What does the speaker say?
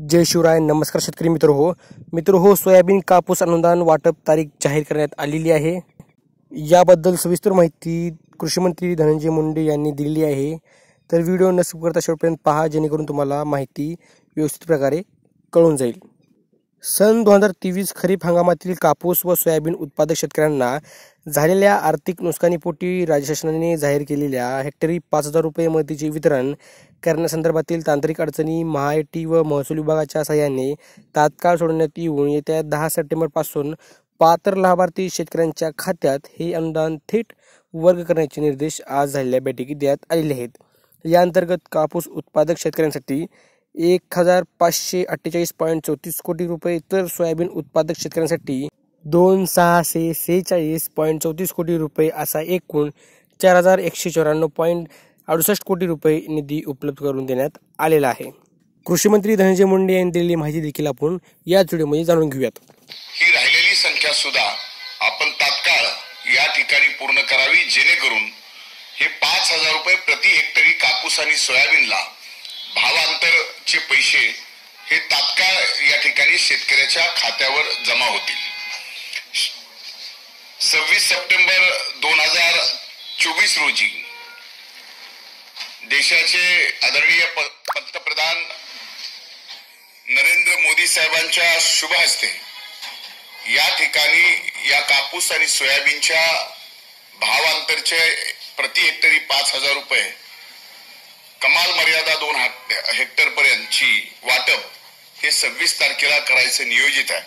जय शिवराय. नमस्कार शेतकरी मित्र हो, सोयाबीन कापूस अनुदान वाटप तारीख जाहीर करण्यात आलेली आहे. याबद्दल सविस्तर माहिती कृषी मंत्री धनंजय मुंडे यांनी दिलेली आहे. तर व्हिडिओ न स्किप करता शेवटपर्यंत पहा, जेणेकरून तुम्हाला माहिती व्यवस्थित प्रकारे कळून जाईल. सन 2023 खरीप हंगामातील कापूस व सोयाबीन उत्पादक शेतकऱ्यांना झालेल्या आर्थिक नुकसानीपोटी राज्य शासनाने जाहीर केलेल्या हेक्टरी 5,000 रुपये मदतीचे वितरण करण्यासंदर्भातील तांत्रिक अडचणी महाआयटी व महसूल विभागाच्या सहाय्याने तात्काळ सोडवण्यात येऊन येत्या 10 सप्टेंबरपासून पात्र लाभार्थी शेतकऱ्यांच्या खात्यात हे अनुदान थेट वर्ग करण्याचे निर्देश आज झालेल्या बैठकीत देण्यात आलेले आहेत. या अंतर्गत कापूस उत्पादक शेतकऱ्यांसाठी 1,548.34 कोटी रुपये, तर सोयाबीन उत्पादक शेतकऱ्यांसाठी 2,646.34 कोटी रुपये असा एकूण 4,194.68 कोटी रुपये निधी उपलब्ध करून देण्यात आलेला आहे. कृषी मंत्री धनंजय मुंडे यांनी दिलेली माहिती देखील आपण याच व्हिडिओमध्ये जाणून घेऊयात. ही राहिलेली संख्या सुद्धा आपण तात्काळ या ठिकाणी पूर्ण करावी, जेणेकरून हे 5,000 रुपये प्रति हेक्टरी कापूस आणि सोयाबीनला भावांतरचे पैसे हे तात्काळ या ठिकाणी शेतकऱ्याच्या खात्यावर जमा होतील. 26 सप्टेंबर 2024 रोजी देशाचे आदरणीय पंतप्रधान नरेंद्र मोदी साहेबांच्या शुभ हस्ते या ठिकाणी या कापूस आणि सोयाबीनच्या भावांतरचे प्रति हेक्टरी 5,000 रुपये, कमाल मर्यादा 2 हेक्टर पर्यंतची वाटप हे 26 तारखेला करायचं नियोजित आहे.